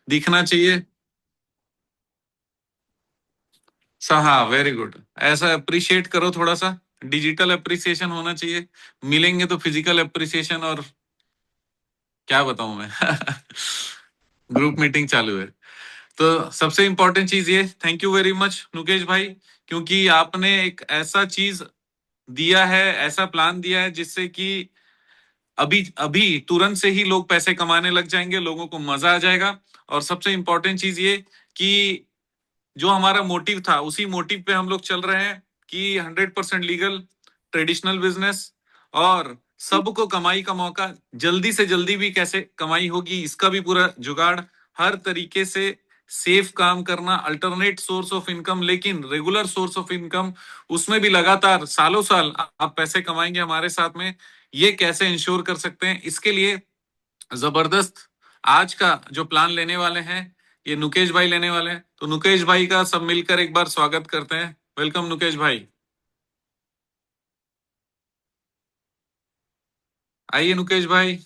दिखना चाहिए। हाँ, वेरी गुड। ऐसा अप्रिशिएट करो थोड़ा सा, डिजिटल अप्रिसिएशन होना चाहिए। मिलेंगे तो फिजिकल अप्रिसिएशन, और क्या बताऊं मैं। ग्रुप मीटिंग चालू है। तो सबसे इंपॉर्टेंट चीज ये, थैंक यू वेरी मच नुकेश भाई, क्योंकि आपने एक ऐसा चीज दिया है, ऐसा प्लान दिया है जिससे कि अभी अभी तुरंत से ही लोग पैसे कमाने लग जाएंगे, लोगों को मजा आ जाएगा। और सबसे इंपॉर्टेंट चीज ये कि जो हमारा मोटिव था उसी मोटिव पे हम लोग चल रहे हैं कि 100% लीगल, ट्रेडिशनल बिजनेस, और सबको कमाई का मौका, जल्दी से जल्दी भी कैसे कमाई होगी इसका भी पूरा जुगाड़, हर तरीके से सेफ काम करना, अल्टरनेट सोर्स ऑफ इनकम, लेकिन रेगुलर सोर्स ऑफ इनकम, उसमें भी लगातार सालों साल आप पैसे कमाएंगे हमारे साथ में। ये कैसे इंश्योर कर सकते हैं, इसके लिए जबरदस्त आज का जो प्लान लेने वाले हैं, ये नुकेश भाई लेने वाले हैं। तो नुकेश भाई का सब मिलकर एक बार स्वागत करते हैं। वेलकम नुकेश भाई, आइए नुकेश भाई।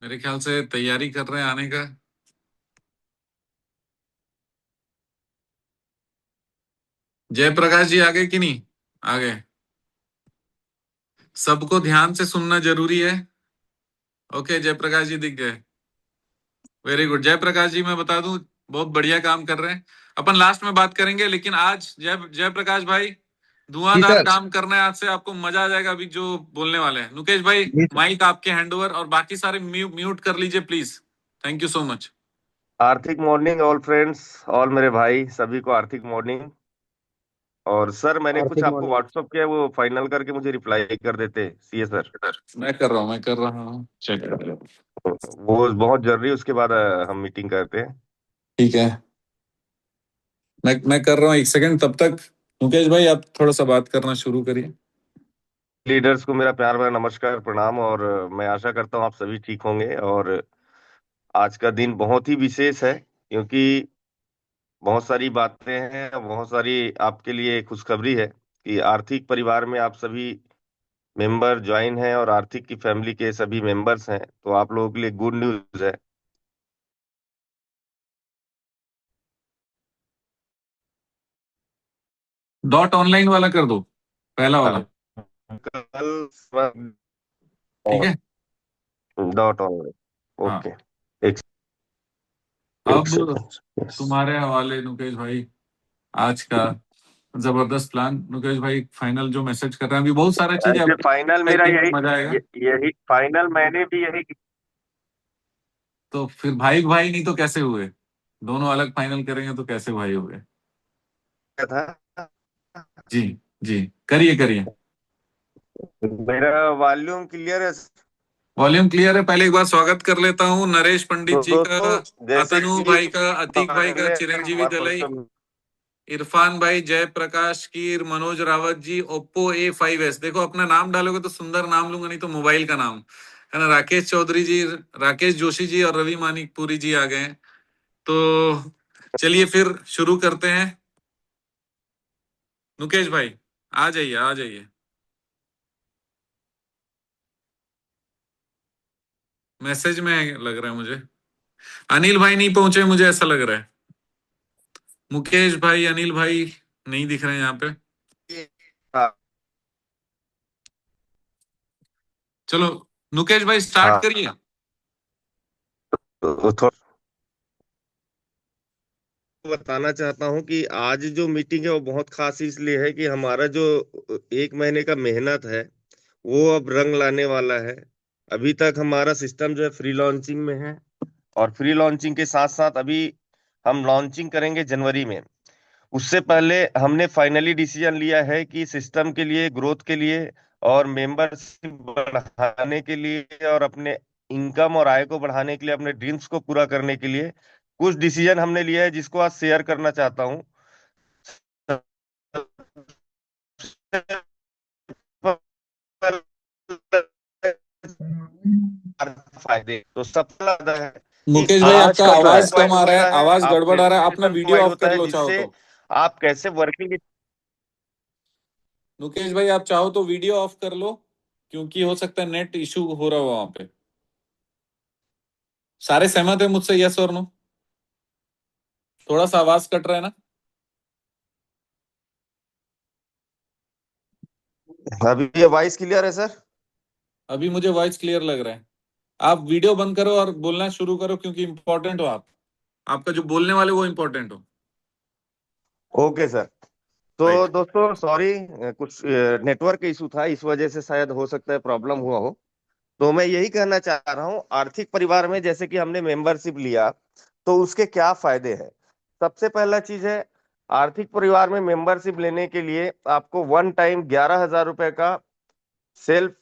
मेरे ख्याल से तैयारी कर रहे हैं आने का। जयप्रकाश जी आ गए कि नहीं? आ गए। सबको ध्यान से सुनना जरूरी है। ओके, जयप्रकाश जी दिख गए। वेरी गुड जयप्रकाश जी, मैं बता दूं बहुत बढ़िया काम कर रहे हैं। अपन लास्ट में बात करेंगे, लेकिन आज जयप्रकाश भाई जी धुआंधार सर। काम करना है आज से, आपको मजा आ जाएगा अभी जो बोलने वाले हैं। नुकेश भाई, जी सर। माइक आपके हैंड ओवर, और बाकी सारे म्यूट कर लीजिए please. Thank you so much. आर्थिक मॉर्निंग ऑल फ्रेंड्स, ऑल मेरे भाई सभी को आर्थिक मॉर्निंग। और सर मैंने कुछ आर्थिक आपको मॉर्निंग। व्हाट्सअप किया, वो फाइनल करके मुझे रिप्लाई कर देते सीए सर। मैं कर रहा हूँ, चेक कर लो। वो बहुत जरूरी है, उसके बाद हम मीटिंग करते हैं। ठीक है, मैं कर रहा हूँ, एक सेकंड तब तक। मुकेश भाई आप थोड़ा सा बात करना शुरू करिए। लीडर्स को मेरा प्यार भरा नमस्कार प्रणाम, और मैं आशा करता हूँ आप सभी ठीक होंगे। और आज का दिन बहुत ही विशेष है, क्योंकि बहुत सारी बातें हैं, बहुत सारी आपके लिए खुशखबरी है कि आर्थिक परिवार में आप सभी मेंबर ज्वाइन हैं, और आर्थिक की फैमिली के सभी मेंबर्स हैं, तो आप लोगों के लिए गुड न्यूज है। डॉट ऑनलाइन वाला कर दो, पहला वाला। कल ठीक है। Dot online. हाँ, ओके। एक एक अब सेकेंड। यस। तुम्हारे हवाले नुकेश भाई, आज का जबरदस्त प्लान। नुकेश भाई फाइनल जो मैसेज कर रहे हैं, अभी बहुत सारा चीज है, ऐसे फाइनल मेरा टाइपिंग में यही मजा आएगा। यही फाइनल मैंने भी यही तो फिर भाई भाई नहीं तो कैसे हुए? दोनों अलग फाइनल करेंगे तो कैसे भाई हुए? किया था। जी, जी, करिए करिए। मेरा वॉल्यूम क्लियर है। वॉल्यूम क्लियर है। पहले एक बार स्वागत कर लेता हूँ नरेश पंडित जी का, दोस्तों, जैसे अतनु कि भाई का, अतीक भाई का, पहले चिरंजीवी हमारे दलई, परसों इरफान भाई, जयप्रकाश कीर, मनोज रावत जी, Oppo A5s। देखो अपना नाम डालोगे तो सुंदर नाम लूंगा, नहीं तो मोबाइल का नाम है ना। राकेश चौधरी जी, राकेश जोशी जी और रवि मानिकपुरी जी आ गए हैं। तो चलिए फिर शुरू करते हैं। मुकेश भाई आ जाइए, आ जाइए। मैसेज में लग रहा है मुझे। अनिल भाई नहीं पहुंचे, मुझे ऐसा लग रहा है। मुकेश भाई, अनिल भाई नहीं दिख रहे हैं यहाँ पे। हाँ। चलो मुकेश भाई स्टार्ट हाँ, करिए। तो थोड़ा बताना चाहता हूँ कि आज जो मीटिंग है वो बहुत खास इसलिए है कि हमारा जो एक महीने का मेहनत है वो अब रंग लाने वाला है। अभी तक हमारा सिस्टम जो है फ्री लॉन्चिंग में है, और फ्री लॉन्चिंग के साथ साथ अभी हम लॉन्चिंग करेंगे जनवरी में। उससे पहले हमने फाइनली डिसीजन लिया है कि सिस्टम के लिए, ग्रोथ के लिए, और मेंबरशिप बढ़ाने के लिए, और अपने इनकम और आय को बढ़ाने के लिए, अपने ड्रीम्स को पूरा करने के लिए कुछ डिसीजन हमने लिया है, जिसको आज शेयर करना चाहता हूँ। फायदे तो सबसे ज्यादा है कि मुकेश भाई आज आपका का जो आवाज कम प्रोवाइड आ रहा है, होता है, आवाज आपको गड़बड़ आ रहा है। अपना एजुकेशन वीडियो प्रोवाइड ऑफ होता कर है, लो चाहो जिससे तो। आप कैसे वर्किंग मुकेश भाई आप चाहो तो वीडियो ऑफ कर लो, क्योंकि हो सकता है नेट इशू हो रहा हो वहां पे। सारे सहमत है मुझसे, यस और नो? थोड़ा सा आवाज कट रहा है ना? अभी ये वॉइस क्लियर है सर? अभी मुझे वॉइस क्लियर लग रहा है। आप वीडियो बंद करो और बोलना शुरू करो, क्योंकि इंपॉर्टेंट हो आप। आपका जो बोलने वाले वो इंपॉर्टेंट हो। Okay sir. तो राइट। दोस्तों सॉरी, कुछ नेटवर्क इशू था, इस वजह से शायद हो सकता है प्रॉब्लम हुआ हो। तो मैं यही कहना चाह रहा हूँ, आर्थिक परिवार में जैसे कि हमने मेंबरशिप लिया तो उसके क्या फायदे हैं। सबसे पहला चीज है, आर्थिक परिवार में मेंबरशिप लेने के लिए आपको वन टाइम 11,000 रुपए का सेल्फ,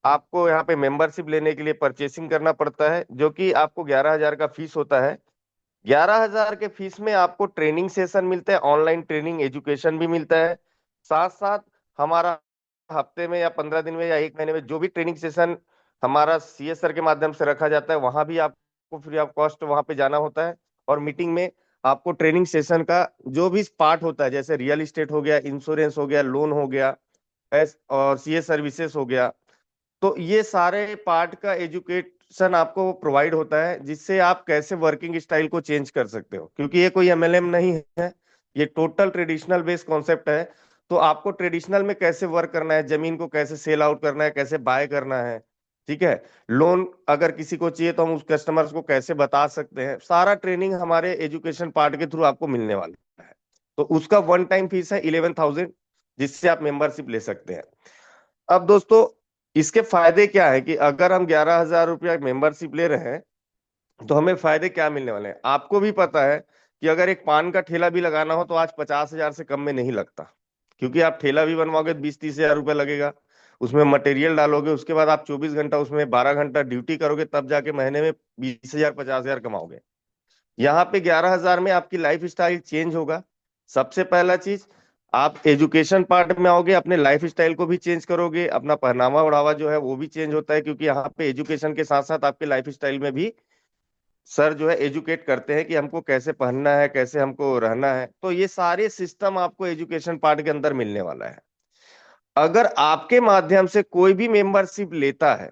आपको यहाँ पे मेंबरशिप लेने के लिए परचेसिंग करना पड़ता है, जो कि आपको 11,000 का फीस होता है। 11,000 के फीस में आपको ट्रेनिंग सेशन मिलते हैं, ऑनलाइन ट्रेनिंग एजुकेशन भी मिलता है। साथ साथ हमारा हफ्ते में या 15 दिन में या एक महीने में जो भी ट्रेनिंग सेशन हमारा सीएस सर के माध्यम से रखा जाता है, वहां भी आपको फ्री ऑफ कॉस्ट वहां पे जाना होता है। और मीटिंग में आपको ट्रेनिंग सेशन का जो भी पार्ट होता है, जैसे रियल इस्टेट हो गया, इंश्योरेंस हो गया, लोन हो गया, और सीएस सर्विसेज हो गया, तो ये सारे पार्ट का एजुकेशन आपको प्रोवाइड होता है, जिससे आप कैसे वर्किंग स्टाइल को चेंज कर सकते हो, क्योंकि ये कोई एमएलएम नहीं है, ये टोटल ट्रेडिशनल बेस्ड कॉन्सेप्ट है। तो आपको ट्रेडिशनल में कैसे वर्क करना है, जमीन को कैसे सेल आउट करना है, कैसे बाय करना है, ठीक है, लोन अगर किसी को चाहिए तो हम उस कस्टमर्स को कैसे बता सकते हैं, सारा ट्रेनिंग हमारे एजुकेशन पार्ट के थ्रू आपको मिलने वाला है। तो उसका वन टाइम फीस है 11,000, जिससे आप मेंबरशिप ले सकते हैं। अब दोस्तों, इसके फायदे क्या है कि अगर हम 11,000 रुपया मेंबरशिप ले रहे हैं तो हमें फायदे क्या मिलने वाले हैं। आपको भी पता है कि अगर एक पान का ठेला भी लगाना हो तो आज 50,000 से कम में नहीं लगता, क्योंकि आप ठेला भी बनवाओगे 20-30 हजार रुपया लगेगा, उसमें मटेरियल डालोगे, उसके बाद आप 24 घंटा उसमें 12 घंटा ड्यूटी करोगे, तब जाके महीने में 20,000 50,000 कमाओगे। यहाँ पे 11,000 में आपकी लाइफ स्टाइल चेंज होगा। सबसे पहला चीज, आप एजुकेशन पार्ट में आओगे, अपने लाइफ स्टाइल को भी चेंज करोगे, अपना पहनावा ओढ़ावा जो है वो भी चेंज होता है, क्योंकि यहाँ पे एजुकेशन के साथ साथ आपके लाइफ स्टाइल में भी सर जो है एजुकेट करते हैं कि हमको कैसे पहनना है, कैसे हमको रहना है। तो ये सारे सिस्टम आपको एजुकेशन पार्ट के अंदर मिलने वाला है। अगर आपके माध्यम से कोई भी मेंबरशिप लेता है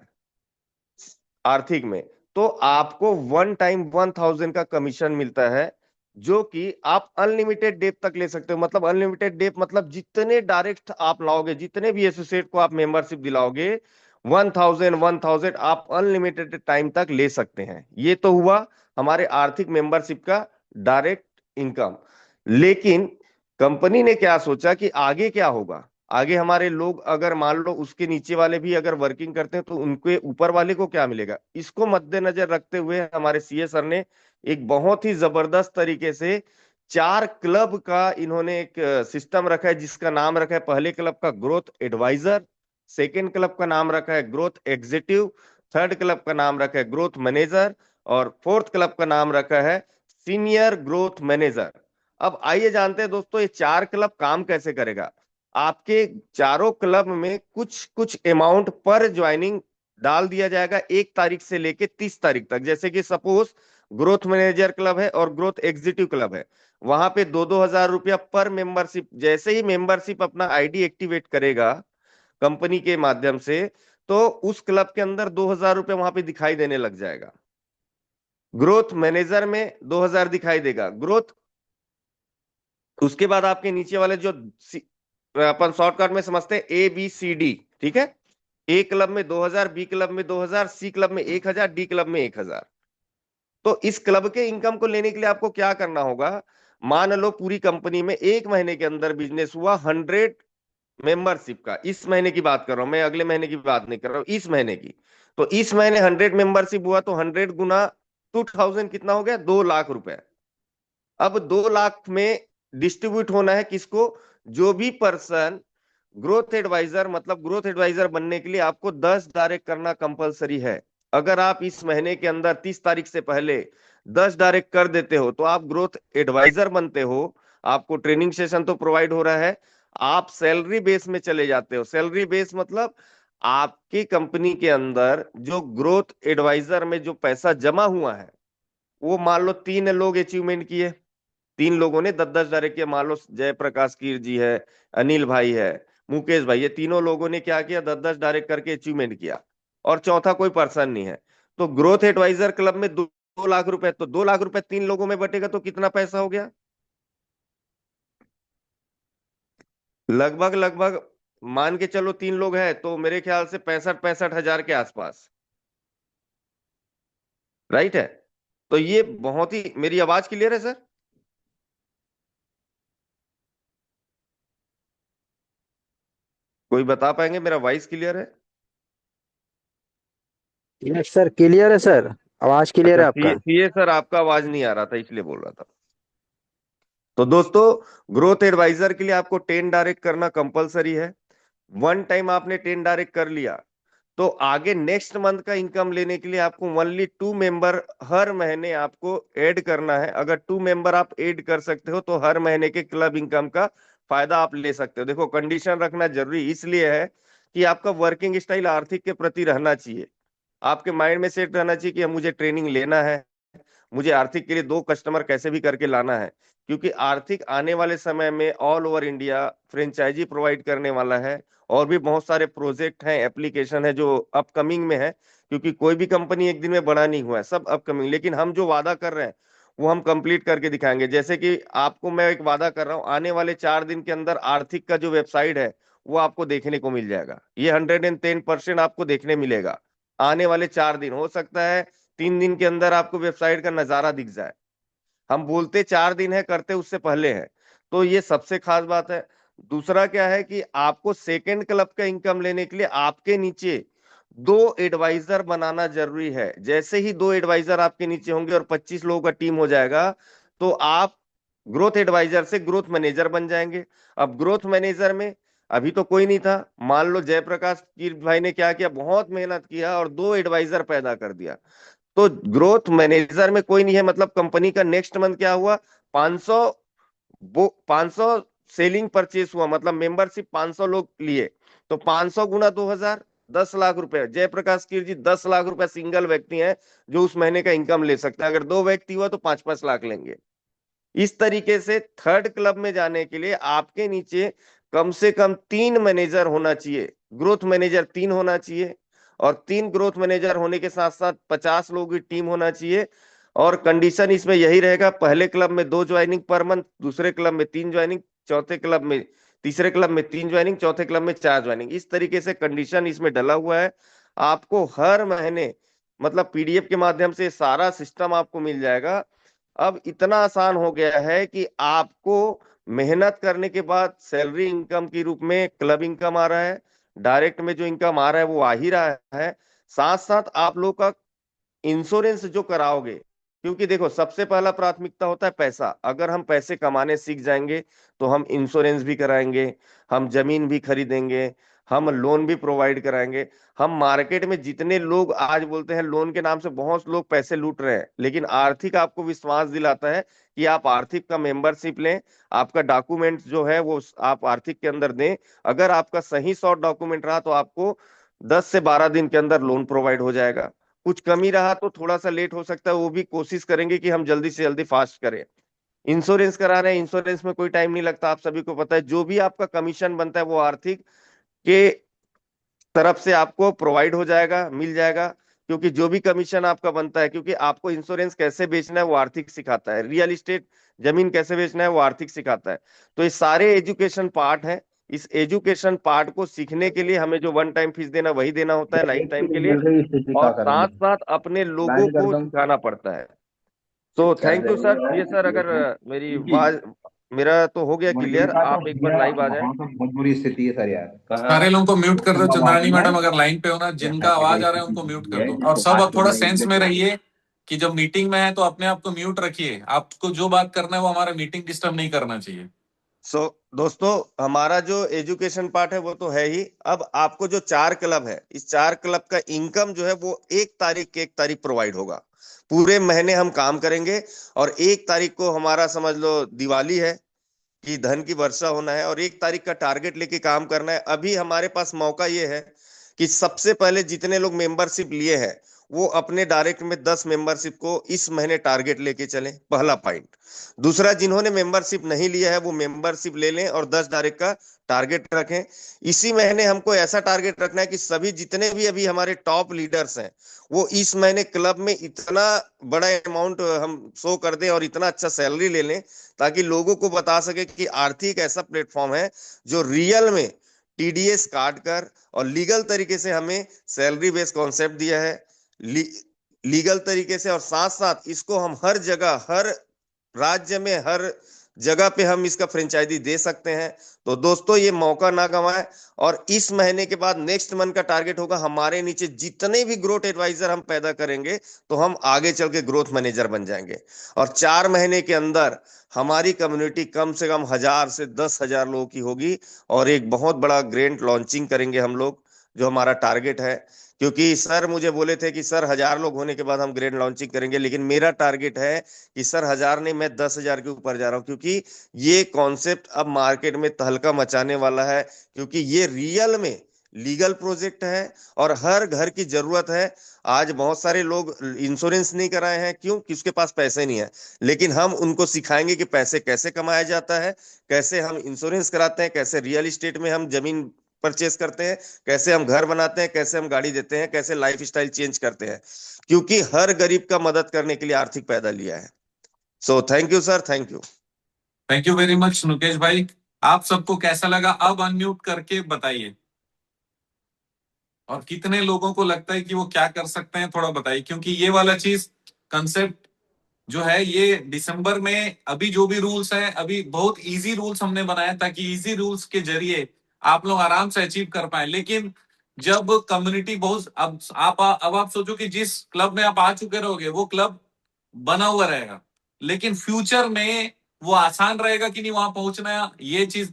आर्थिक में, तो आपको वन टाइम 1,000 का कमीशन मिलता है, जो कि आप अनलिमिटेड डेप तक ले सकते हो। मतलब अनलिमिटेड डेप मतलब जितने डायरेक्ट आप लाओगे, जितने भी एसोसिएट को आप मेंबरशिप दिलाओगे, 1,000 आप अनलिमिटेड टाइम तक ले सकते हैं। ये तो हुआ हमारे आर्थिक मेंबरशिप का डायरेक्ट इनकम। लेकिन कंपनी ने क्या सोचा कि आगे क्या होगा, आगे हमारे लोग अगर मान लो उसके नीचे वाले भी अगर वर्किंग करते हैं तो उनके ऊपर वाले को क्या मिलेगा। इसको मद्देनजर रखते हुए हमारे सीए सर ने एक बहुत ही जबरदस्त तरीके से 4 क्लब का इन्होंने एक सिस्टम रखा है, जिसका नाम रखा है, पहले क्लब का ग्रोथ एडवाइजर, सेकेंड क्लब का नाम रखा है ग्रोथ एग्जीक्यूटिव, थर्ड क्लब का नाम रखा है ग्रोथ मैनेजर, और फोर्थ क्लब का नाम रखा है सीनियर ग्रोथ मैनेजर। अब आइए जानते हैं दोस्तों, ये 4 क्लब काम कैसे करेगा। आपके चारों क्लब में कुछ कुछ अमाउंट पर ज्वाइनिंग डाल दिया जाएगा 1 तारीख से लेके 30 तारीख तक। जैसे कि सपोज ग्रोथ मैनेजर क्लब है और ग्रोथ एग्जीक्यूटिव क्लब है, वहां पे 2-2 हजार रुपया पर मेंबरशिप। जैसे ही मेंबरशिप अपना आईडी एक्टिवेट करेगा कंपनी के माध्यम से, तो उस क्लब के अंदर 2,000 रुपया वहां पे दिखाई देने लग जाएगा। ग्रोथ मैनेजर में 2,000 दिखाई देगा। ग्रोथ, उसके बाद आपके नीचे वाले जो अपन शॉर्टकट में समझते हैं ABCD, ठीक है, ए क्लब में 2,000, बी क्लब में 2,000, सी क्लब में 1,000, डी क्लब में 1,000। तो इस क्लब के इनकम को लेने के लिए आपको क्या करना होगा। मान लो पूरी कंपनी में एक महीने के अंदर बिजनेस हुआ 100 मेंबरशिप का, इस महीने की बात कर रहा हूं मैं, अगले महीने की बात नहीं कर रहा हूं, इस महीने की। तो इस महीने 100 मेंबरशिप हुआ, तो 100 गुना 2,000 कितना हो गया, 2 लाख रुपए। अब 2 लाख में डिस्ट्रीब्यूट होना है किसको, जो भी पर्सन ग्रोथ एडवाइजर, मतलब ग्रोथ एडवाइजर बनने के लिए आपको 10 डायरेक्ट करना कंपलसरी है। अगर आप इस महीने के अंदर 30 तारीख से पहले 10 डायरेक्ट कर देते हो तो आप ग्रोथ एडवाइजर बनते हो। आपको ट्रेनिंग सेशन तो प्रोवाइड हो रहा है, आप सैलरी बेस में चले जाते हो। सैलरी बेस मतलब आपकी कंपनी के अंदर जो ग्रोथ एडवाइजर में जो पैसा जमा हुआ है, वो मान लो 3 लोग अचीवमेंट किए, 3 लोगों ने 10-10 डायरेक्ट किया, मान लो जयप्रकाश कीर जी है, अनिल भाई है, मुकेश भाई, ये तीनों लोगों ने क्या किया, 10-10 डायरेक्ट करके अचीवमेंट किया, और चौथा कोई पर्सन नहीं है। तो ग्रोथ एडवाइजर क्लब में 2 लाख रुपए, तो 2 लाख रुपए 3 लोगों में बटेगा तो कितना पैसा हो गया? लगभग लगभग मान के चलो 3 लोग हैं तो मेरे ख्याल से 65-65 हजार के आसपास, राइट है। तो ये बहुत ही, मेरी आवाज क्लियर है सर? कोई बता पाएंगे मेरा वॉइस क्लियर है? यस सर, क्लियर है सर। आवाज क्लियर अच्छा, है आपका। सीए सर आपका आवाज नहीं आ रहा था इसलिए बोल रहा था। तो दोस्तों, ग्रोथ एडवाइजर के लिए आपको 10 डायरेक्ट करना कंपलसरी है। वन टाइम आपने 10 डायरेक्ट कर लिया तो आगे नेक्स्ट मंथ का इनकम लेने के लिए आपको ओनली 2 मेंबर हर महीने आपको ऐड करना है। अगर 2 मेंबर आप ऐड कर सकते हो तो हर महीने के क्लब इनकम का फायदा आप ले सकते हो। देखो, कंडीशन रखना जरूरी इसलिए है कि आपका वर्किंग स्टाइल आर्थिक के प्रति रहना चाहिए। आपके माइंड में सेट रहना चाहिए कि मुझे ट्रेनिंग लेना है, मुझे आर्थिक के लिए 2 कस्टमर कैसे भी करके लाना है। क्योंकि आर्थिक आने वाले समय में all over India franchise provide करने वाला है, और भी बहुत सारे प्रोजेक्ट हैं, एप्लीकेशन है जो अपकमिंग में है। क्योंकि कोई भी कंपनी एक दिन में बड़ा नहीं हुआ है, सब अपकमिंग। लेकिन हम जो वादा कर रहे हैं वो हम कंप्लीट करके दिखाएंगे। जैसे कि आपको मैं एक वादा कर रहा हूं, आने वाले 4 दिन के अंदर आर्थिक का जो वेबसाइट है वो आपको देखने को मिल जाएगा। ये 110% आपको देखने मिलेगा। आने वाले 4 दिन, हो सकता है 3 दिन के अंदर आपको वेबसाइट का नजारा दिख जाए। हम बोलते 4 दिन है, करते उससे पहले है। तो ये सबसे खास बात है। दूसरा क्या है कि आपको सेकेंड क्लब का इनकम लेने के लिए आपके नीचे 2 एडवाइजर बनाना जरूरी है। जैसे ही 2 एडवाइजर आपके नीचे होंगे और 25 लोगों का टीम हो जाएगा तो आप ग्रोथ एडवाइजर से ग्रोथ मैनेजर बन जाएंगे। अब ग्रोथ मैनेजर में अभी तो कोई नहीं था। मान लो जयप्रकाश कीर भाई ने क्या किया, बहुत मेहनत किया और 2 एडवाइजर पैदा कर दिया। तो ग्रोथ मैनेजर में कोई नहीं है, मतलब कंपनी का नेक्स्ट मंथ क्या हुआ, 500, वो 500 सेलिंग परचेस हुआ, मतलब मेंबरशिप 500 लोग लिए। तो 500 गुना 2000, 10 लाख रुपए। जयप्रकाश कीर जी 10 लाख रुपए सिंगल व्यक्ति हैं जो उस महीने का इनकम ले सकता है। अगर 2 व्यक्ति हुआ तो 5-5 लाख लेंगे। इस तरीके से थर्ड क्लब में जाने के लिए आपके नीचे कम से कम 3 मैनेजर होना चाहिए। ग्रोथ मैनेजर 3 होना चाहिए, और 3 ग्रोथ मैनेजर होने के साथ साथ 50 लोगों की टीम होना चाहिए। और कंडीशन इसमें यही रहेगा, पहले क्लब में 2 ज्वाइनिंग पर मंथ, दूसरे क्लब में 3 ज्वाइनिंग, चौथे क्लब में, तीसरे क्लब में 3 ज्वाइनिंग, चौथे क्लब में 4 ज्वाइनिंग। इस तरीके से कंडीशन इसमें डला हुआ है। आपको हर महीने, मतलब पीडीएफ के माध्यम से सारा सिस्टम आपको मिल जाएगा। अब इतना आसान हो गया है कि आपको मेहनत करने के बाद सैलरी इनकम के रूप में क्लब इनकम आ रहा है, डायरेक्ट में जो इनकम आ रहा है वो आ ही रहा है। साथ साथ आप लोग का इंश्योरेंस जो कराओगे, क्योंकि देखो सबसे पहला प्राथमिकता होता है पैसा। अगर हम पैसे कमाने सीख जाएंगे तो हम इंश्योरेंस भी कराएंगे, हम जमीन भी खरीदेंगे, हम लोन भी प्रोवाइड कराएंगे। हम मार्केट में जितने लोग आज बोलते हैं लोन के नाम से बहुत लोग पैसे लूट रहे हैं, लेकिन आर्थिक आपको विश्वास दिलाता है कि आप आर्थिक का मेंबरशिप लें। आपका डॉक्यूमेंट जो है वो आप आर्थिक के अंदर दें। अगर आपका सही सॉर्ट डॉक्यूमेंट रहा तो आपको 10 से 12 दिन के अंदर लोन प्रोवाइड हो जाएगा। कुछ कमी रहा तो थोड़ा सा लेट हो सकता है, वो भी कोशिश करेंगे कि हम जल्दी से जल्दी फास्ट करें। इंश्योरेंस करा रहे हैं, इंश्योरेंस में कोई टाइम नहीं लगता, आप सभी को पता है। जो भी आपका कमीशन बनता है वो आर्थिक के तरफ से आपको प्रोवाइड हो जाएगा, मिल जाएगा। क्योंकि जो भी कमीशन आपका बनता है, क्योंकि आपको इंश्योरेंस कैसे बेचना है वो आर्थिक सिखाता है, रियल इस्टेट जमीन कैसे बेचना है वो आर्थिक सिखाता है। तो ये सारे एजुकेशन पार्ट है। इस एजुकेशन पार्ट को सीखने के लिए हमें जो वन टाइम फीस देना वही देना होता है लाइफ एक टाइम के सीलिंग लिए, मिल रही स्थिति का और साथ करेंगे। साथ अपने लोगों बैंड कर को दूं। सिखाना पड़ता है। तो क्या थैंक यू सर। ये सर, जरूरी अगर है मेरी इनकी। आवाज, मेरा तो हो गया मजदूरी क्लियर, का तो आप एक बार भैया लाइव आ जाएं। बहुत बुरी स्थिति है सर यार, कहाँ सारे लोगों को म्यूट कर दो, चंद्रानी वार्डिंग है मैडम अगर लाइन पे हो ना, या जिनका आवाज हैप्पीटाइज आ रहा है की उनको म्यूट स्थिति कर है, दो। और जिसको सब काट अब के थोड़ा मैं सेंस में एग्जिट कर रहिए कि जब मीटिंग में है तो अपने आप को म्यूट रखिए। आपको जो बात करना है वो हमारा मीटिंग डिस्टर्ब नहीं करना चाहिए। सो दोस्तों, हमारा जो एजुकेशन पार्ट है वो तो है ही। अब आपको जो 4 क्लब है, इस 4 क्लब का इनकम जो है वो 1 तारीख के 1 तारीख प्रोवाइड होगा। पूरे महीने हम काम करेंगे, और 1 तारीख को हमारा समझ लो दिवाली है कि धन की वर्षा होना है, और 1 तारीख का टारगेट लेके काम करना है। अभी हमारे पास मौका ये है कि सबसे पहले जितने लोग मेंबरशिप लिए हैं वो अपने डायरेक्ट में 10 मेंबरशिप को इस महीने टारगेट लेके चलें, पहला पॉइंट। दूसरा, जिन्होंने मेंबरशिप नहीं लिया है वो मेंबरशिप ले लें और 10 डायरेक्ट का टारगेट रखें। इसी महीने हमको ऐसा टारगेट रखना है कि सभी जितने भी अभी हमारे टॉप लीडर्स हैं वो इस महीने क्लब में इतना बड़ा अमाउंट हम शो कर दें और इतना अच्छा सैलरी ले लें ताकि लोगों को बता सके कि आर्थिक ऐसा प्लेटफॉर्म है जो रियल में टीडीएस काट कर और लीगल तरीके से हमें सैलरी बेस्ड कॉन्सेप्ट दिया है, लीगल तरीके से, और साथ साथ इसको हम हर जगह, हर राज्य में, हर जगह पे हम इसका फ्रेंचाइजी दे सकते हैं। तो दोस्तों ये मौका ना गंवाएं। और इस महीने के बाद नेक्स्ट मंथ का टारगेट होगा, हमारे नीचे जितने भी ग्रोथ एडवाइजर हम पैदा करेंगे तो हम आगे चल के ग्रोथ मैनेजर बन जाएंगे। और 4 महीने के अंदर हमारी कम्युनिटी कम से कम 1000 से 10,000 लोगों की होगी और एक बहुत बड़ा ग्रैंड लॉन्चिंग करेंगे हम लोग, जो हमारा टारगेट है। क्योंकि सर मुझे बोले थे कि सर 1000 लोग होने के बाद हम ग्रैंड लॉन्चिंग करेंगे, लेकिन मेरा टारगेट है कि सर 1000 नहीं, मैं 10,000 के ऊपर जा रहा हूं, क्योंकि ये कॉन्सेप्ट अब मार्केट में तहलका मचाने वाला है। क्योंकि ये रियल में लीगल प्रोजेक्ट है और हर घर की जरूरत है। आज बहुत सारे लोग इंश्योरेंस नहीं कराए हैं, क्यों? कि उसके पास पैसे नहीं है। लेकिन हम उनको सिखाएंगे कि पैसे कैसे कमाया जाता है, कैसे हम इंश्योरेंस कराते हैं, कैसे रियल एस्टेट में हम जमीन परचेस करते हैं, कैसे हम घर बनाते हैं, कैसे हम गाड़ी देते हैं, कैसे लाइफ स्टाइल चेंज करते हैं। क्योंकि हर गरीब का मदद करने के लिए आर्थिक पैदा लिया है। So thank you sir, thank you. Thank you very much Mukesh भाई। आप सबको कैसा लगा अब अनम्यूट करके बताइए, और कितने लोगों को लगता है कि वो क्या कर सकते हैं थोड़ा बताइए, क्योंकि ये वाला चीज कंसेप्ट जो है ये दिसंबर में, अभी जो भी रूल्स हैं अभी बहुत इजी रूल्स हमने बनाए ताकि इजी रूल्स के जरिए आप लोग आराम से अचीव कर पाए। लेकिन जब कम्युनिटी बहुत, अब आप सोचो कि जिस क्लब में आप आ चुके रहोगे वो क्लब बना हुआ रहेगा, लेकिन फ्यूचर में वो आसान रहेगा कि नहीं वहां पहुंचना, ये चीज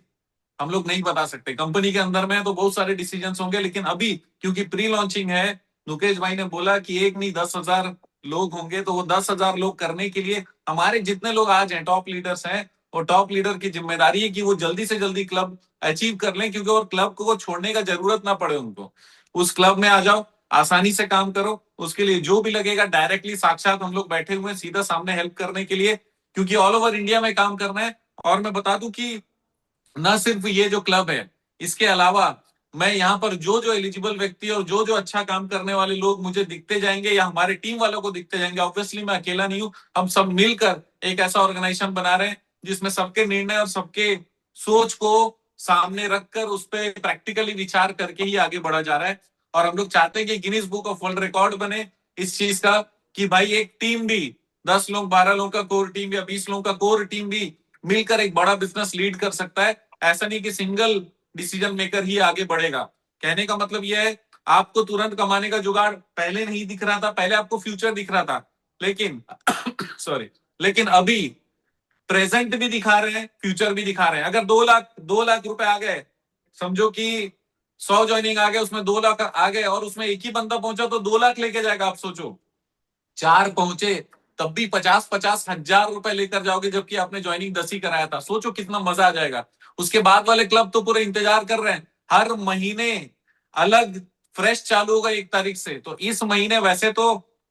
हम लोग नहीं बता सकते। कंपनी के अंदर में तो बहुत सारे डिसीजन होंगे, लेकिन अभी क्योंकि प्री लॉन्चिंग है, मुकेश भाई ने बोला कि एक नहीं 10,000 लोग होंगे, तो वो 10,000 लोग करने के लिए हमारे जितने लोग आज हैं टॉप लीडर्स हैं, और टॉप लीडर की जिम्मेदारी है कि वो जल्दी से जल्दी क्लब अचीव कर लें, क्योंकि और क्लब को छोड़ने का जरूरत ना पड़े उनको। उस क्लब में आ जाओ, आसानी से काम करो, उसके लिए जो भी लगेगा डायरेक्टली साक्षात हम लोग बैठे हुए हैं सीधा सामने हेल्प करने के लिए, क्योंकि ऑल ओवर इंडिया में काम करना है। और मैं बता दूं कि न सिर्फ ये जो क्लब है, इसके अलावा मैं यहाँ पर जो जो एलिजिबल व्यक्ति और जो जो अच्छा काम करने वाले लोग मुझे दिखते जाएंगे या हमारे टीम वालों को दिखते जाएंगे, ऑब्वियसली मैं अकेला नहीं हूं, हम सब मिलकर एक ऐसा ऑर्गेनाइजेशन बना रहे हैं जिसमें सबके निर्णय और सबके सोच को सामने रखकर उस पर प्रैक्टिकली विचार करके ही आगे बढ़ा जा रहा है। और हम लोग चाहते हैं कि Guinness book of world record बने इस चीज का, कि भाई एक टीम भी 10 लोग 12 लोगों का कोर टीम या 20 लोगों का कोर टीम भी मिलकर एक बड़ा बिजनेस लीड कर सकता है। ऐसा नहीं कि सिंगल डिसीजन मेकर ही आगे बढ़ेगा। कहने का मतलब यह है, आपको तुरंत कमाने का जुगाड़ पहले नहीं दिख रहा था, पहले आपको फ्यूचर दिख रहा था, लेकिन सॉरी, लेकिन अभी प्रेजेंट भी दिखा रहे हैं, फ्यूचर भी दिखा रहे हैं। अगर 2 लाख रुपए आ गए, समझो कि 100 ज्वाइनिंग आ गए, उसमें 2 लाख आ गए और उसमें एक ही बंदा पहुंचा तो 2 लाख लेके जाएगा। आप सोचो 4 पहुंचे तब भी 50-50 हजार रुपए लेकर जाओगे, जबकि आपने ज्वाइनिंग 10 ही कराया था। सोचो कितना मजा आ जाएगा। उसके बाद वाले क्लब तो पूरे इंतजार कर रहे हैं, हर महीने अलग फ्रेश चालू होगा 1 तारीख से। तो इस महीने वैसे तो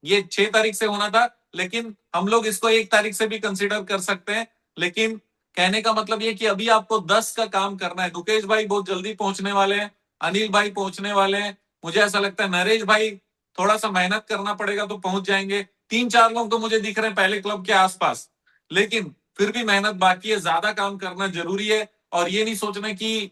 ये 6 तारीख से होना था, लेकिन हम लोग इसको 1 तारीख से भी कंसिडर कर सकते हैं। लेकिन कहने का मतलब ये कि अभी आपको 10 का काम करना है। मुकेश भाई बहुत जल्दी पहुंचने वाले हैं, अनिल भाई पहुंचने वाले हैं, मुझे ऐसा लगता है नरेश भाई थोड़ा सा मेहनत करना पड़ेगा तो पहुंच जाएंगे। 3-4 लोग तो मुझे दिख रहे हैं पहले क्लब के आसपास, लेकिन फिर भी मेहनत बाकी है, ज्यादा काम करना जरूरी है। और ये नहीं सोचना कि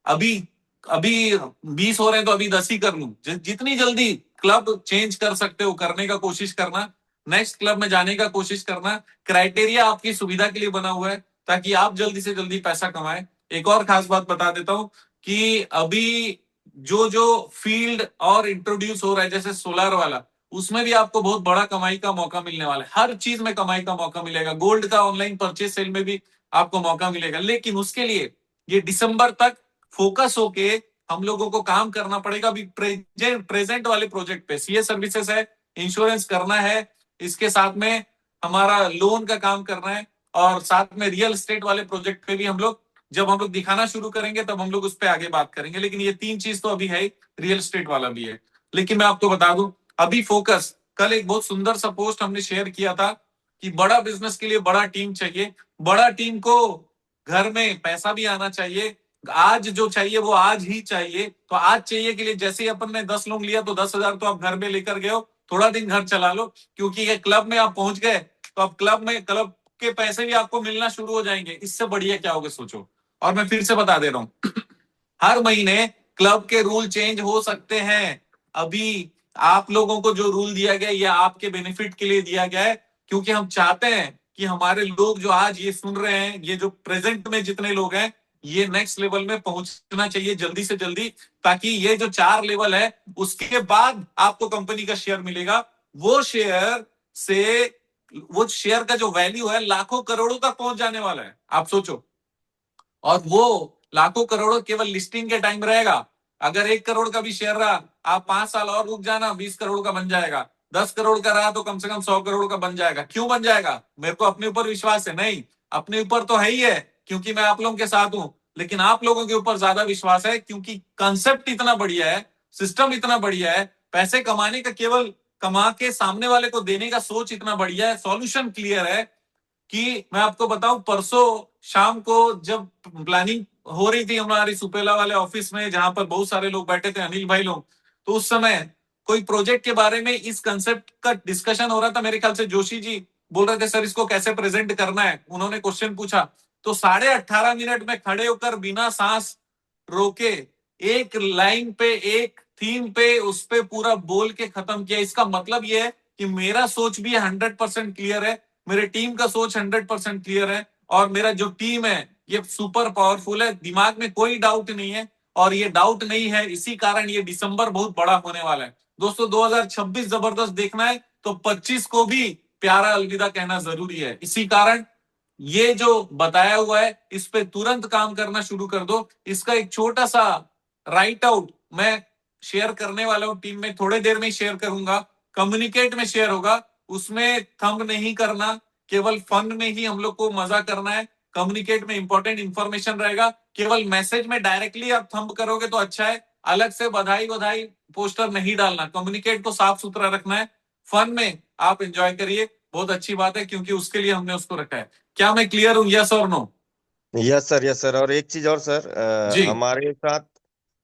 अभी अभी 20 हो रहे हैं तो अभी 10 ही कर लूं। जितनी जल्दी क्लब चेंज कर सकते हो करने का कोशिश करना, नेक्स्ट क्लब में जाने का कोशिश करना। क्राइटेरिया आपकी सुविधा के लिए बना हुआ है ताकि आप जल्दी से जल्दी पैसा कमाएं। एक और खास बात बता देता हूं कि अभी जो जो फील्ड और इंट्रोड्यूस हो रहा है, जैसे सोलर वाला, उसमें भी आपको बहुत बड़ा कमाई का मौका मिलने वाला है। हर चीज में कमाई का मौका मिलेगा, गोल्ड का ऑनलाइन परचेज सेल में भी आपको मौका मिलेगा। लेकिन उसके लिए ये दिसंबर तक फोकस होके हम लोगों को काम करना पड़ेगा। अभी प्रेजेंट वाले प्रोजेक्ट पे सीए सर्विसेज है, इंश्योरेंस करना है, इसके साथ में हमारा लोन का काम करना है, और साथ में रियल एस्टेट वाले प्रोजेक्ट पे भी हम लोग, जब हम लोग दिखाना शुरू करेंगे तब हम लोग उस पर आगे बात करेंगे। लेकिन ये 3 चीज तो अभी है, रियल एस्टेट वाला भी है। लेकिन मैं आपको बता दूं अभी फोकस, कल एक बहुत सुंदर सा पोस्ट हमने शेयर किया था कि बड़ा बिजनेस के लिए बड़ा टीम चाहिए। बड़ा टीम को घर में पैसा भी आना चाहिए, आज जो चाहिए वो आज ही चाहिए। तो आज चाहिए के लिए जैसे ही अपन ने 10 लोग लिया तो 10,000 तो आप घर में लेकर गए हो, थोड़ा दिन घर चला लो, क्योंकि ये क्लब में आप पहुंच गए तो अब क्लब के पैसे भी आपको मिलना शुरू हो जाएंगे। इससे बढ़िया क्या होगा सोचो। और मैं फिर से बता दे रहा हूं, हर महीने क्लब के रूल चेंज हो सकते हैं। अभी आप लोगों को जो रूल दिया गया ये आपके बेनिफिट के लिए दिया गया है, क्योंकि हम चाहते हैं कि हमारे लोग जो आज ये सुन रहे हैं, ये जो प्रेजेंट में जितने लोग हैं, ये नेक्स्ट लेवल में पहुंचना चाहिए जल्दी से जल्दी, ताकि ये जो 4 लेवल है उसके बाद आपको कंपनी का शेयर मिलेगा। वो शेयर से वो शेयर का जो वैल्यू है लाखों करोड़ों तक पहुंच जाने वाला है, आप सोचो। और वो लाखों करोड़ों केवल लिस्टिंग के टाइम रहेगा। अगर 1 करोड़ का भी शेयर रहा, आप 5 साल और रुक जाना, 20 करोड़ का बन जाएगा। 10 करोड़ का रहा तो कम से कम 100 करोड़ का बन जाएगा। क्यों बन जाएगा? मेरे को अपने ऊपर विश्वास है। नहीं, अपने ऊपर तो है ही है, क्योंकि मैं आप लोगों के साथ हूं, लेकिन आप लोगों के ऊपर ज्यादा विश्वास है, क्योंकि कंसेप्ट इतना बढ़िया है, सिस्टम इतना बढ़िया है, पैसे कमाने का केवल कमा के सामने वाले को देने का सोच इतना बढ़िया है, सॉल्यूशन क्लियर है। कि मैं आपको बताऊं, परसों शाम को जब प्लानिंग हो रही थी हमारी सुपेला वाले ऑफिस में, जहां पर बहुत सारे लोग बैठे थे, अनिल भाई लोग, तो उस समय कोई प्रोजेक्ट के बारे में इस कंसेप्ट का डिस्कशन हो रहा था। मेरे ख्याल से जोशी जी बोल रहे थे सर इसको कैसे प्रेजेंट करना है, उन्होंने क्वेश्चन पूछा तो 18.5 मिनट में खड़े होकर बिना सांस रोके एक लाइन पे, एक थीम पे, उस पे पूरा बोल के खत्म किया। इसका मतलब यह है कि मेरा सोच भी 100% क्लियर है, मेरे टीम का सोच 100% क्लियर है, और मेरा जो टीम है ये सुपर पावरफुल है, दिमाग में कोई डाउट नहीं है। और ये डाउट नहीं है, इसी कारण ये दिसंबर बहुत बड़ा होने वाला है। दोस्तों 2026 जबरदस्त देखना है तो 25 को भी प्यारा अलविदा कहना जरूरी है। इसी कारण ये जो बताया हुआ है इस पे तुरंत काम करना शुरू कर दो। इसका एक छोटा सा राइट आउट मैं शेयर करने वाला हूं टीम में, थोड़े देर में शेयर करूंगा, कम्युनिकेट में शेयर होगा। उसमें थंब नहीं करना, केवल फन में ही हम लोग को मजा करना है। कम्युनिकेट में इंपॉर्टेंट इंफॉर्मेशन रहेगा, केवल मैसेज में डायरेक्टली आप थंब करोगे तो अच्छा है, अलग से बधाई बधाई पोस्टर नहीं डालना। कम्युनिकेट को साफ सुथरा रखना है, फन में आप एंजॉय करिए, बहुत अच्छी बात है, क्योंकि उसके लिए हमने उसको रखा है। क्या मैं क्लियर हूं? यस और no? Yes sir, yes sir. और एक चीज और सर, जी हमारे साथ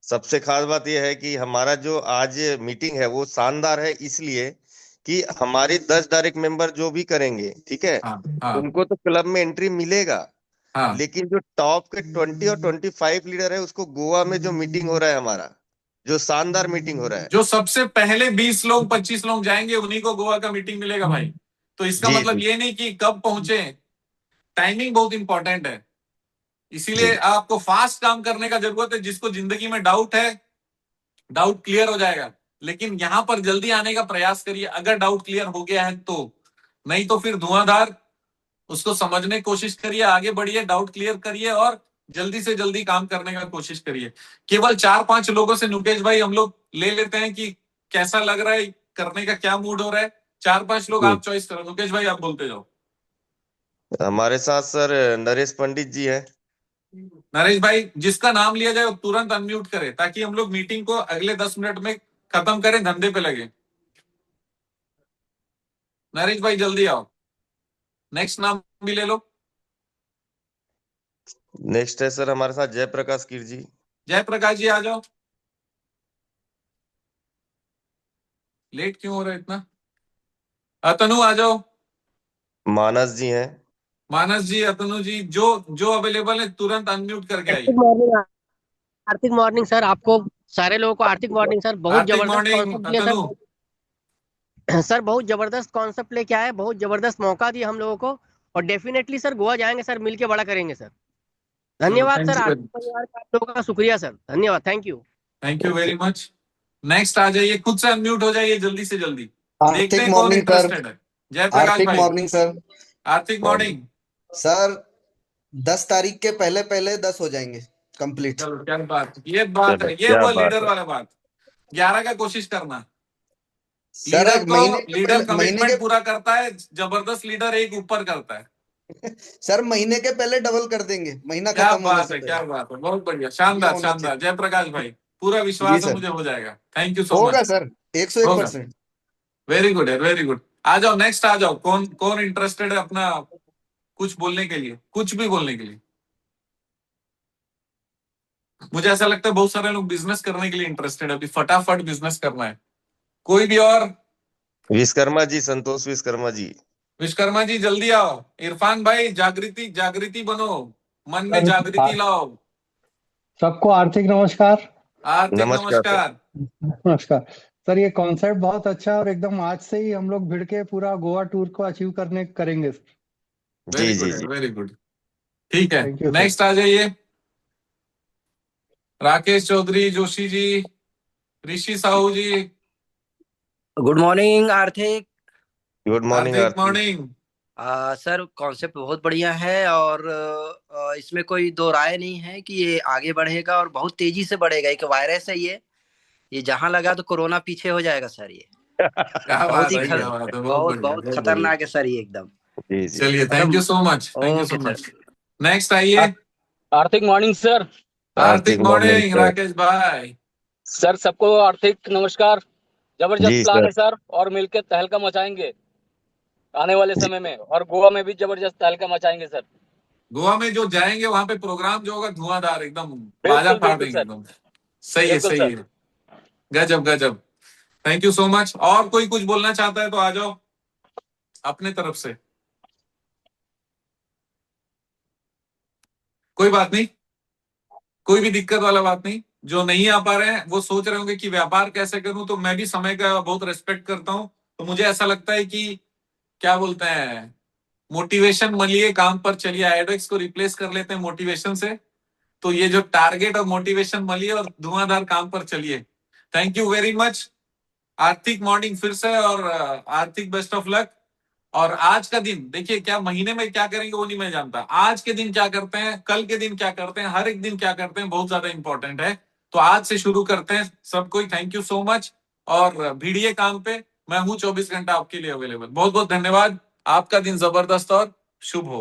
सबसे खास बात यह है कि हमारा जो आज मीटिंग है वो शानदार है, इसलिए कि हमारे 10 डायरेक्ट मेंबर जो भी करेंगे, ठीक है, हाँ हाँ उनको तो क्लब में एंट्री मिलेगा। हाँ। लेकिन जो टॉप के 20 और 25 लीडर है, उसको गोवा में जो मीटिंग हो रहा है हमारा, जो शानदार मीटिंग हो रहा है। जो सबसे पहले 20 लोग 25 लोग जाएंगे उन्हीं को गोवा का मीटिंग मिलेगा भाई। तो इसका जी मतलब जी ये नहीं कि कब पहुंचे, टाइमिंग बहुत इंपॉर्टेंट है। इसीलिए जी। आपको फास्ट काम करने का जरूरत है। जिसको जिंदगी में डाउट है, डाउट क्लियर हो जाएगा, लेकिन यहां पर जल्दी आने का प्रयास करिए अगर डाउट क्लियर हो गया है तो। नहीं तो फिर धुआंधार उसको समझने की कोशिश करिए, आगे बढ़िए, डाउट क्लियर करिए और जल्दी से जल्दी काम करने का कोशिश करिए। केवल 4-5 लोगों से मुकेश भाई हम लोग ले लेते हैं कि कैसा लग रहा है, करने का क्या मूड हो रहा है। 4-5 लोग जी। आप चॉइस करो। मुकेश भाई आप बोलते जाओ। हमारे साथ सर नरेश पंडित जी हैं। नरेश भाई जिसका नाम लिया जाए वो तुरंत अनम्यूट करे, ताकि हम लोग मीटिंग को अगले 10 मिनट में खत्म करें, धंधे पे लगे। नरेश भाई जल्दी आओ, नेक्स्ट नाम भी ले लो। नेक्स्ट है सर हमारे साथ जयप्रकाश कीर जी। जयप्रकाश जी आ जाओ। लेट क्यों हो रहा है इतना? अतनु आ जाओ। मानस जी हैं। मानस जी, अतनु जी, जो जो अवेलेबल है तुरंत अनम्यूट करके आर्थिक आइए। मॉर्निंग। आर्थिक मॉर्निंग सर, आपको सारे लोगों को आर्थिक मॉर्निंग सर। बहुत आर्थिक जबरदस्त मॉर्निंग कॉन्सेप्ट दिया अतनु। सर। सर बहुत जबरदस्त कॉन्सेप्ट लेके आए, बहुत जबरदस्त मौका दिया हम लोगों को। और डेफिनेटली सर गोवा जाएंगे सर, मिलके बड़ा करेंगे सर। चलो धन्यवाद थैंक सर, यू, आर्थिक परिवार का आप लोगों का शुक्रिया सर, धन्यवाद, thank you. Thank you very much. Next आ जाइए, खुद से अनम्यूट हो जाइए जल्दी से जल्दी। देखते आर्थिक हैं कौन मॉर्निंग सर। इंटरेस्टेड है। जयप्रकाश आर्थिक भाई। Morning sir. आर्थिक मॉर्निंग। सर 10 तारीख के पहले पहले 10 हो जाएंगे कंप्लीट। चलो क्या बात, ये बात चलो है, ये क्या वो बात लीडर है। वाला बात। 11 का कोशिश करना। सर लीडर एक तो महीने के लीडर पहले कमिटमेंट पूरा करता है, जबरदस्त लीडर एक ऊपर करता है। सर महीने के पहले डबल कर देंगे, महीना क्या खत्म होने बात से है, क्या पहले। बात है, बहुत बढ़िया, ये शानदार होना शानदार। चाहिए। जयप्रकाश भाई पूरा जी विश्वास है सर, मुझे हो जाएगा। थैंक यू सो होगा मच। सर, 101%। होगा। वेरी गुड है, वेरी गुड। आ जाओ, नेक्स्ट आ जाओ। कौन कौन इंटरेस्टेड है अपना कुछ बोलने के लिए, कुछ भी बोलने के लिए? मुझे ऐसा लगता है बहुत सारे लोग बिजनेस करने के लिए इंटरेस्टेड है, अभी फटाफट बिजनेस करना है। कोई भी और? विश्वकर्मा जी, संतोष विश्वकर्मा जी। विश्वकर्मा जी जल्दी आओ। इरफान भाई, जागृति जागृति बनो, मन में सर जागृति लाओ। सबको आर्थिक नमस्कार। आर्थिक नमस्कार सर। नमस्कार। नमस्कार सर, ये कॉन्सेप्ट बहुत अच्छा है और एकदम आज से ही हम लोग भिड़ के पूरा गोवा टूर को अचीव करेंगे। जी वेरी जी गुड जी। Very good. ठीक है, थैंक यू सर। नेक्स्ट आ जाइए। Rakesh Chaudhary, Joshi ji, Rishi Sahu ji. Good morning Arthik. Good morning Hardik Aarti. Morning. Sir concept बहुत बढ़िया है और इसमें कोई दो राय नहीं है कि ये आगे बढ़ेगा और बहुत तेजी से बढ़ेगा। एक वायरस है ये जहां लगा तो कोरोना पीछे हो जाएगा सर। ये क्या बहुत बात ही है, क्या बात है, बहुत बहुत बढ़िया बहुत बहुत बढ़िया। खतरनाक है सर ये एकदम। जी जी। चलिए, thank you so much, thank you so okay much. Sir. Next आइए। आर्थिक मॉर्निंग सर। हार्दिक मॉर्निंग मॉर्निंग सर। राकेश भाई। सर सबको आर्थिक नमस्कार। जबरदस्त जी प्लान सर। है सर और मिलकर तहलका मचाएंगे आने वाले समय में, और गोवा में भी जबरदस्त तहलका मचाएंगे सर। गोवा में जो जाएंगे वहां पे प्रोग्राम जो होगा धुआंधार, एकदम बाजा बिल्कुल फाड़ बिल्कुल देंगे सर। एकदम। सही है, बिल्कुल सही सर। है। गजब गजब। Thank you so much. और कोई कुछ बोलना चाहता है तो आ जाओ अपने तरफ से। कोई बात नहीं, कोई भी दिक्कत वाला बात नहीं। जो नहीं आ पा रहे हैं वो सोच रहे होंगे कि व्यापार कैसे करूं, तो मैं भी समय का बहुत रेस्पेक्ट करता हूं। तो मुझे ऐसा लगता है कि क्या बोलते हैं, मोटिवेशन मलिए, काम पर चलिए। आइडेक्स को रिप्लेस कर लेते हैं मोटिवेशन से। तो ये जो टारगेट और मोटिवेशन मलिए और धुआंधार काम पर चलिए। Thank you very much. आर्थिक मॉर्निंग फिर से, और आर्थिक बेस्ट ऑफ लक। और आज का दिन देखिए, क्या महीने में क्या करेंगे वो नहीं मैं जानता, आज के दिन क्या करते हैं, कल के दिन क्या करते हैं, हर एक दिन क्या करते हैं, बहुत ज्यादा इंपॉर्टेंट है। तो आज से शुरू करते हैं सबको। Thank you so much. और भिड़िए काम पे। मैं हूं 24 घंटा आपके लिए अवेलेबल। बहुत बहुत धन्यवाद। आपका दिन जबरदस्त और शुभ हो।